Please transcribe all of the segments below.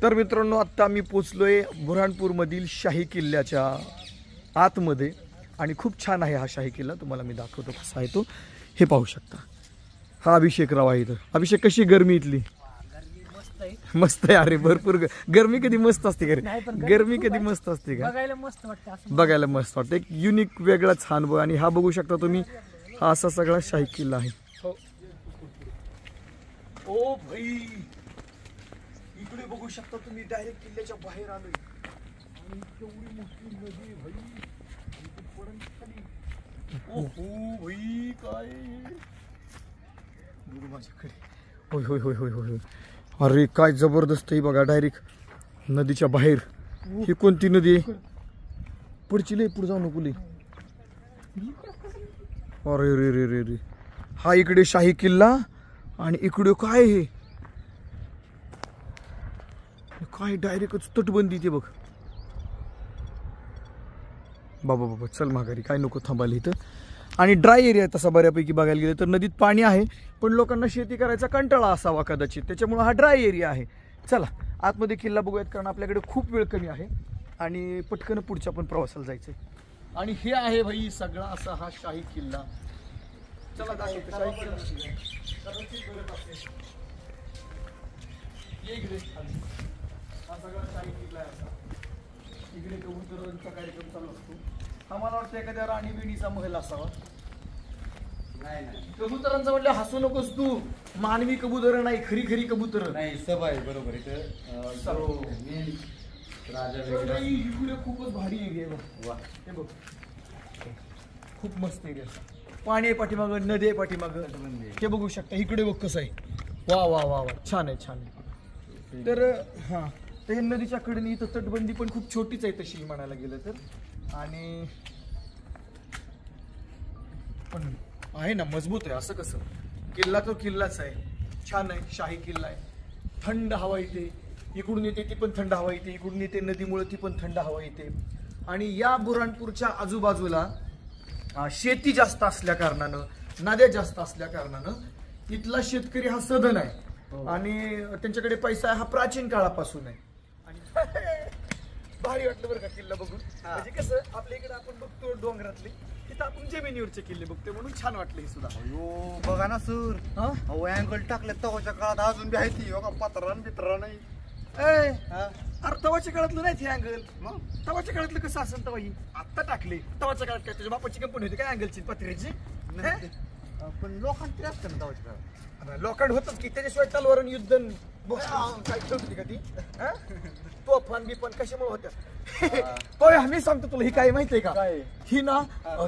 तर मित्रांनो आत्ता मी पोचलोय बुऱ्हाणपूरमधील शाही किल्ल्याच्या आतमध्ये आणि खूप छान आहे हा शाही किल्ला. तुम्हाला मी दाखवतो कसा आहे तो. हे पाहू शकता. हा अभिषेक राव आहे. इथं अभिषेक कशी गरमी इथली? मस्त आहे. अरे भरपूर गरमी कधी मस्त असते गरमी कधी मस्त असते का? बघायला मस्त वाटतं. एक युनिक वेगळाच अनुभव. आणि हा बघू शकता तुम्ही, हा असा सगळा शाही किल्ला आहे. ओ भाई, इकडे बघू शकता तुम्ही डायरेक्ट किल्ल्याच्या बाहेर आलोय आणि केवढी मोठी नदी भाई. ओहो भाई काय बघू माझ्याकडे. होय होय होय होय होय. अरे काय जबरदस्त आहे बघा. डायरेक्ट नदीच्या बाहेर. ही कोणती नदी आहे? पुढची लय पुढे जाऊ नको लय. अरे रे रे रे रे. हा इकडे शाही किल्ला आणि इकडे काय आहे? काय डायरेक्टच तटबंदी ते बघ. बाबा बाबा चल माघारी, काय नको थांबायला इथं. आणि ड्राय एरिया तसा बऱ्यापैकी बघायला गेलं तर. नदीत पाणी आहे पण लोकांना शेती करायचा कंटाळा असावा कदाचित, त्याच्यामुळे हा ड्राय एरिया आहे. चला आतमध्ये किल्ला बघूयात, कारण आपल्याकडे खूप वेळ कमी आहे आणि पटकन पुढच्या पण प्रवासाला जायचंय. आणि हे आहे भाई सगळा असा हा शाही किल्ला. चला दाखवतो शाही किल्ला. हा सगळा शाही किल्ला आहे असा. इकडे कबुतरांचा कार्यक्रम चालू असतो. हा मला वाटतं एखाद्या राणी बिणीचा महल असावा. नाही कबुतरांचा म्हटलं हसू नकोस तू. मानवी कबूतर नाही, खरी खरी कबूतर नाही. सब आहे बरोबर. इथे इकडे खूपच भारी एरिया आहे बघ. हे बघ खूप मस्त एरिया. पाणी आहे पाठीमागं, नदी आहे पाठीमागं. हे बघू शकता. इकडे बघ कसं आहे. वा वा वा वा छान आहे छान आहे. तर हा तर हे नदीच्या कडेने इथं तटबंदी पण खूप छोटीच आहे तशी म्हणायला गेलं तर. आणि पण आहे ना मजबूत आहे. असं कसं? किल्ला तो किल्लाच आहे. छान आहे. शाही किल्ला आहे. थंड हवा येते. इकडून येते ती पण थंड हवा येते. इकडून येते नदीमुळे ती पण थंड हवा येते. आणि या बुऱ्हाणपूरच्या आजूबाजूला शेती जास्त असल्या कारणानं, नद्या जास्त असल्या कारणानं इथला शेतकरी हा सधन आहे आणि त्यांच्याकडे पैसा हा प्राचीन काळापासून आहे. भारी वाटलं बरं का किल्ला बघून. म्हणजे कसं आपल्या इकडे आपण बघतो डोंगरातले, तिथं आपण जमिनीवरचे किल्ले बघतोय म्हणून छान वाटलं हे सुद्धा. बघा ना सर, अँगल टाकले तवाच्या काळात अजून बी आहे ती. पत्रा बित्रा नाही. अरे तवाच्या काळातलं नाही ते अँगल. मग तवाच्या काळातलं कसं असेल तवा ही आत्ता टाकले. तवाच्या काळात काय तुझ्या बापाची कंपनी होती काय अँगलची पत्र्याची? पण लोकांची असतं ना तवाच्या काळात. लोखंड होतच की, त्याच्याशिवाय तलवार युद्ध काय ठेवत का ती? तोफान बिफान कशामुळे होत्या? मी सांगतो तुला ही काय माहितीये का? ही ना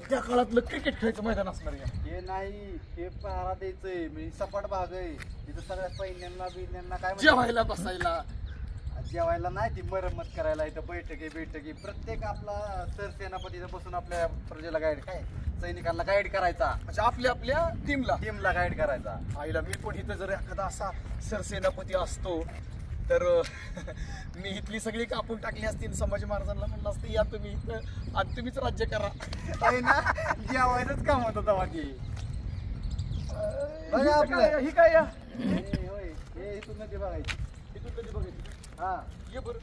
त्या काळातलं क्रिकेट खेळायचं मैदान असणार आहे. हे नाही, हे पहारा द्यायचंय म्हणजे सपाट भाग आहे तिथं. सगळ्या सैन्यांना बिन्यांना काय जेवायला बसायला. जेवायला नाही, ती मरम्मत करायला. इथं बैठकी प्रत्येक आपला सरसेनापती बसून आपल्या प्रजेला गाईड, काय सैनिकांना गाईड करायचा. म्हणजे आपल्या टीमला गाईड करायचा. आईला मी पण इथं जर एखादा असा सरसेनापती असतो तर मी इथली सगळी कापून टाकली असती. संभाजी महाराजांना म्हणलं असतं या तुम्ही इथं आणि तुम्हीच राज्य करा. आहे ना, जेवायचंच काम होतं तेव्हा. ती ही काय या इथून नदी बघायची. इथून कधी बघायची? हा ये बरं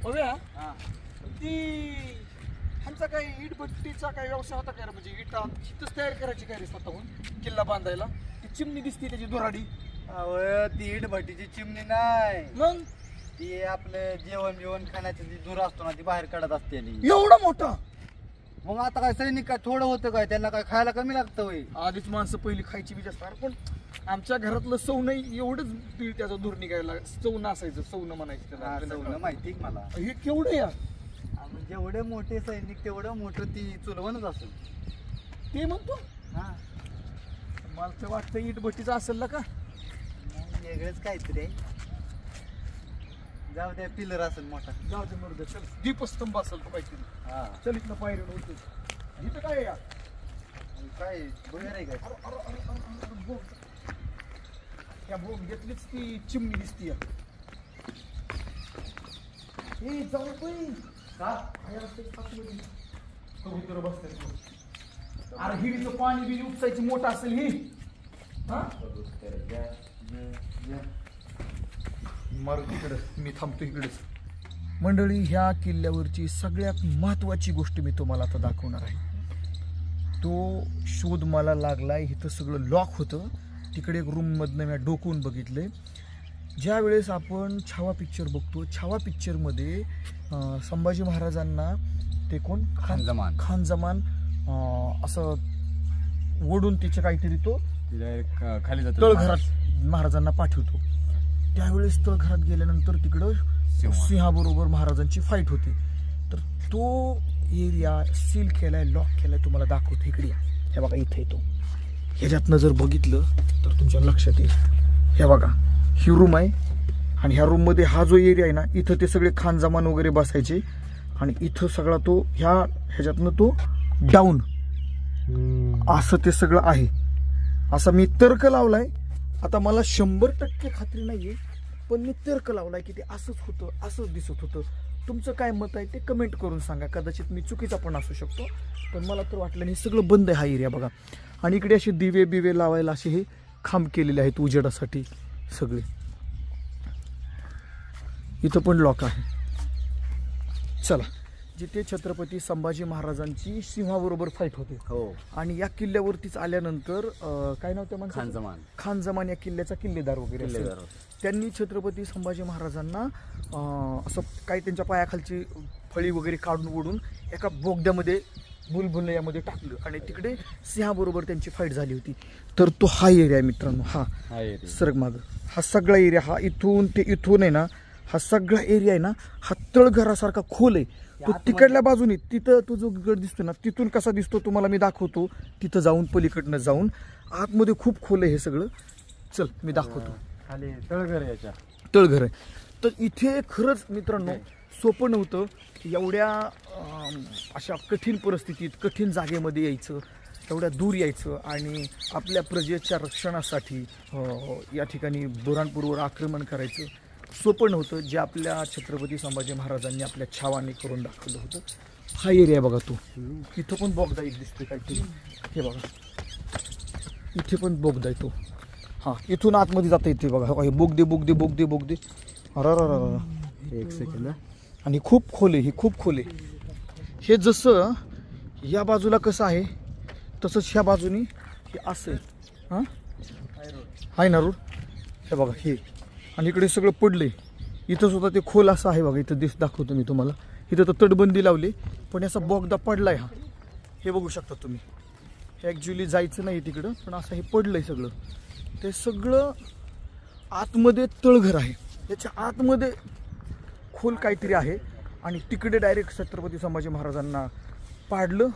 बघूया. ती ह्यांचा काही इटभट्टीचा काही व्यवसाय होता काय? म्हणजे इटा तिथंच तयार करायची काय रे स्वतःहून किल्ला बांधायला? ती चिमणी दिसते त्याची दोराडी. ती इटभट्टीची चिमणी नाही, मग ती आपलं जेवण खाण्याची जी दूर असतो ना, ती बाहेर काढत असते. एवढा मोठा? मग आता काय सैनिक काय थोडं होतं काय? त्यांना काय खायला कमी लागतं होय? आधीच माणसं पहिली खायची बी जास्त. पण आमच्या घरातलं सवनं एवढंच पीळ त्याचा दूर निघायला. सवनं असायचं, सवनं म्हणायचं त्याला. माहिती मला. हे केवढं या? जेवढे मोठे सैनिक तेवढं मोठं ती चुलवणच असेल. ते म्हणतो. मला तर वाटतं इटभट्टीचं असेल ना का? वेगळंच काहीतरी आहे. जाऊ द्या, पिलर असेल मोठा. जाऊ दे मरू दे. चल दीपस्तंभ असेल तो काहीतरी. चल इथनं पायरी नव्हतं. इथं काय या? काय बघा नाही काय? या भोग घेतलीच ती चिमणी दिसती. हे जाऊ कबूतर बसतात. अरे हिरीचं पाणी बिनी उपसायची मोठं असेल ही. मारू तिकडं, मी थांबतो इकडेच. मंडळी, ह्या किल्ल्यावरची सगळ्यात महत्त्वाची गोष्ट मी तुम्हाला आता दाखवणार आहे. तो शोध मला लागलाय. इथं सगळं लॉक होतं. तिकडे एक रूममधनं मी डोकवून बघितले. ज्या वेळेस आपण छावा पिक्चर बघतो, छावा पिक्चरमध्ये संभाजी महाराजांना ते कोण खान जमान असं ओढून तिचे काहीतरी तो खाली जातो, तळघरात महाराजांना पाठवतो. त्यावेळेस तळघरात गेल्यानंतर तिकडं सिंहाबरोबर महाराजांची फाईट होते. तर तो एरिया सील केलाय, लॉक केलाय. तुम्हाला दाखवतो. इकडे हे बघा, इथे येतो. ह्याच्यातनं जर बघितलं तर तुमच्या लक्षात येईल. हे बघा, ही रूम आहे आणि ह्या रूम मध्ये हा जो एरिया आहे ना, इथं ते सगळे खान जमान वगैरे बसायचे आणि इथं सगळा तो ह्याच्यातनं तो डाऊन असं ते सगळं आहे. असा मी तर्क लावलाय. आता मला 100% खात्री नाहीये, पण मी तर्क लावलाय की ते असंच होतं, असंच दिसत होतं. तुमचं काय मत आहे ते कमेंट करून सांगा. कदाचित मी चुकीचा पण असू शकतो, पण मला तर वाटलं नाही. सगळं बंद आहे हा एरिया बघा. आणि इकडे असे दिवे बिवे लावायला असे हे खांब केलेले आहेत उजेडासाठी सगळे. इथं पण लॉक आहे. चला, जिथे छत्रपती संभाजी महाराजांची सिंहाबरोबर फाईट होते. हो. आणि या किल्ल्यावरतीच आल्यानंतर काय नाव त्या माणसाचं? खान जमान या किल्ल्याचा किल्लेदार वगैरे असेल. त्यांनी छत्रपती संभाजी महाराजांना असं काही त्यांच्या पायाखालची फळी वगैरे काढून ओढून एका बोगद्यामध्ये भुलभुलैयामध्ये टाकलं आणि तिकडे सिंहाबरोबर त्यांची फाईट झाली होती. तर तो हा एरिया आहे मित्रांनो. हा सरक माग, हा सगळा एरिया, हा इथून ते इथून आहे ना, हा सगळा एरिया आहे ना, हा तळघरासारखा खोल आहे. तो तिकडल्या बाजूने तिथं तो जो गड दिसतो ना, तिथून कसा दिसतो तुम्हाला मी दाखवतो. तिथं जाऊन पलीकडनं जाऊन आतमध्ये खूप खोल आहे हे सगळं. चल मी दाखवतो. खाली तळघर आहे, याच्या तळघर आहे. तर इथे खरंच मित्रांनो सोपं नव्हतं एवढ्या अशा कठीण परिस्थितीत, कठीण जागेमध्ये यायचं, एवढ्या दूर यायचं आणि आपल्या प्रजेच्या रक्षणासाठी या ठिकाणी बुऱ्हाणपूरवर आक्रमण करायचं सोपं नव्हतं. जे आपल्या छत्रपती संभाजी महाराजांनी आपल्या छावाने करून दाखवलं होतं. हा एरिया बघा तो. इथं पण बोगदा एक दिसतोय काहीतरी. हे बघा, इथे पण बोगदा आहे तो. हां, इथून आतमध्ये जाता येते बघा. हे बोगदे बोगदे बोगदे बोगदे. अरे एक सेकंद. आणि खूप खोल आहे, ही खूप खोल आहे. हे जसं या बाजूला कसं आहे तसंच ह्या बाजूनी हे असं आहे. हां, आहे ना रोड. हे बघा हे, आणि इकडे सगळं पडलंय. इथं सुद्धा ते खोल असं आहे बघा. इथं दाखवतो मी तुम्हाला. इथं तर तटबंदी लावली, पण याचा बोगदा पडलाय. हा हे बघू शकता तुम्ही. हे ॲक्च्युली जायचं नाही तिकडं, पण असं हे पडलंय सगळं. ते सगळं आतमध्ये तळघर आहे. याच्या आतमध्ये खोल काहीतरी आहे आणि तिकडे डायरेक्ट छत्रपती संभाजी महाराजांना पाडलं.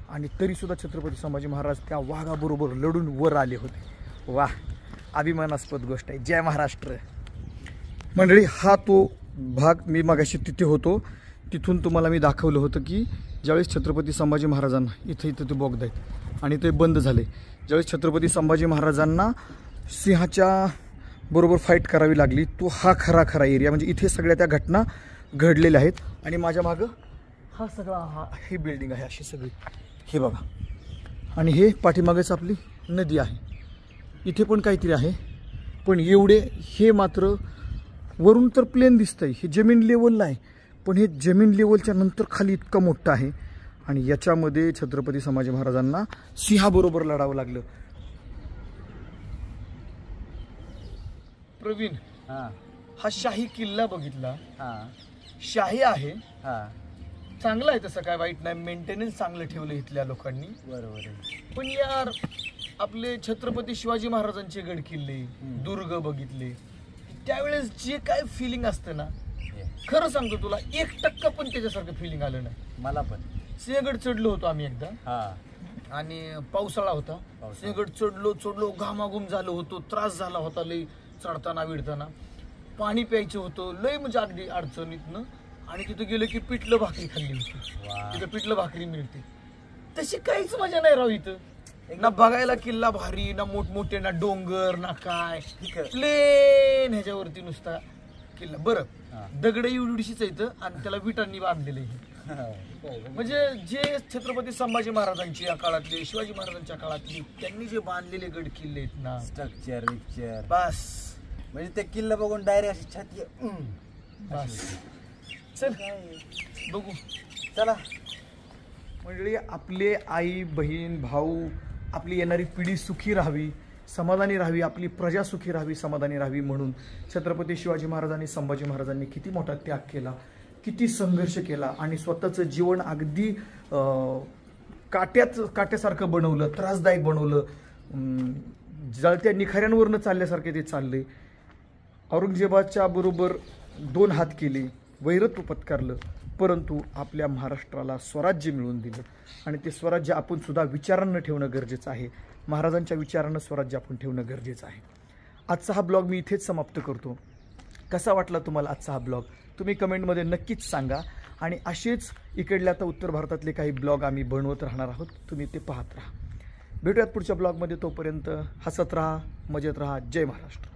आणि तरीसुद्धा छत्रपती संभाजी महाराज त्या वाघाबरोबर लढून वर आले होते. वा, अभिमानास्पद गोष्ट आहे. जय महाराष्ट्र. मंडळी, हा तो भाग मी मगाशी तिथे होतो. तिथून तुम्हाला मी दाखवलं होतं की ज्यावेळेस छत्रपती संभाजी महाराजांना इथं ते बोगदा आहेत आणि ते बंद झाले. ज्यावेळेस छत्रपती संभाजी महाराजांना सिंहाच्या बरोबर फाईट करावी लागली, तो हा खरा एरिया. म्हणजे इथे सगळ्या त्या घटना घडलेल्या आहेत. आणि माझ्या मागं हा सगळा हे बिल्डिंग आहे अशी सगळी. हे बघा, आणि हे पाठीमागेच आपली नदी आहे. इथे पण काहीतरी आहे, पण एवढे हे मात्र वरून तर प्लेन दिसतंय. हे जमीन लेवलला आहे, पण हे जमीन लेवलच्या नंतर खाली इतकं मोठं आहे. आणि याच्यामध्ये छत्रपती संभाजी महाराजांना सिंहाबरोबर लढावं लागलं. प्रवीण, हा शाही किल्ला बघितला. शाही आहे, चांगला आहे, तसं काय वाईट नाही. मेंटेनन्स चांगलं ठेवलं इथल्या लोकांनी. बरोबर आहे. पण यार, आपले छत्रपती शिवाजी महाराजांचे गड किल्ले, दुर्ग बघितले, त्यावेळेस जे काय फिलिंग असतं ना, खरं सांगतो तुला 1% पण त्याच्यासारखं फिलिंग आलं नाही. मला पण. सिंहगड चढलो होतो आम्ही एकदा, आणि पावसाळा होता. सिंहगड चढलो, घामाघूम झालो होतो, त्रास झाला होता लई चढताना विडताना. पाणी प्यायचं होतं लई, म्हणजे अगदी अडचणीतनं. आणि तिथं गेलं की पिठलं भाकरी खाल्ली होती. तिथं पिठलं भाकरी मिळते. तशी काहीच मजा नाही राव इथं. ना बघायला किल्ला भारी, ना मोठमोठे, ना डोंगर, ना काय, प्लेन ह्याच्यावरती नुसता किल्ला. बरं, दगड एवढीशीच येतं आणि त्याला विटांनी बांधलेलं आहे. म्हणजे जे छत्रपती संभाजी महाराजांची या काळातले, शिवाजी महाराजांच्या काळातली, त्यांनी जे बांधलेले गड किल्ले आहेत ना, स्ट्रक्चर बस म्हणजे ते किल्ला बघून डायरेक्ट अशी छाती बस. चल बघू. चला. मंडळी, आपले आई बहीण भाऊ, आपली येणारी पिढी सुखी राहावी, समाधानी राहावी, आपली प्रजा सुखी राहावी, समाधानी राहावी म्हणून छत्रपती शिवाजी महाराजांनी, संभाजी महाराजांनी किती मोठा त्याग केला, किती संघर्ष केला आणि स्वतःचं जीवन अगदी काट्यासारखं बनवलं, त्रासदायक बनवलं, जळत्या निखाऱ्यांवरनं चालल्यासारखे ते चालले. औरंगजेबाच्या बरोबर 2 हात केले, वैरत्व पत्कारलं, परंतु आपल्या महाराष्ट्राला स्वराज्य मिळवून दिलं. आणि ते स्वराज्य आपण सुद्धा विचारांना ठेवणं गरजेचं आहे. महाराजांच्या विचारांना स्वराज्य आपण ठेवणं गरजेचं आहे. आजचा हा ब्लॉग मी इथेच समाप्त करतो. कसा वाटला तुम्हाला आजचा हा ब्लॉग तुम्ही कमेंटमध्ये नक्कीच सांगा. आणि असेच इकडल्या आता उत्तर भारतातले काही ब्लॉग आम्ही बनवत राहणार आहोत, तुम्ही ते पाहत राहा. भेटूयात पुढच्या ब्लॉगमध्ये. तोपर्यंत हसत राहा, मजेत राहा. जय महाराष्ट्र.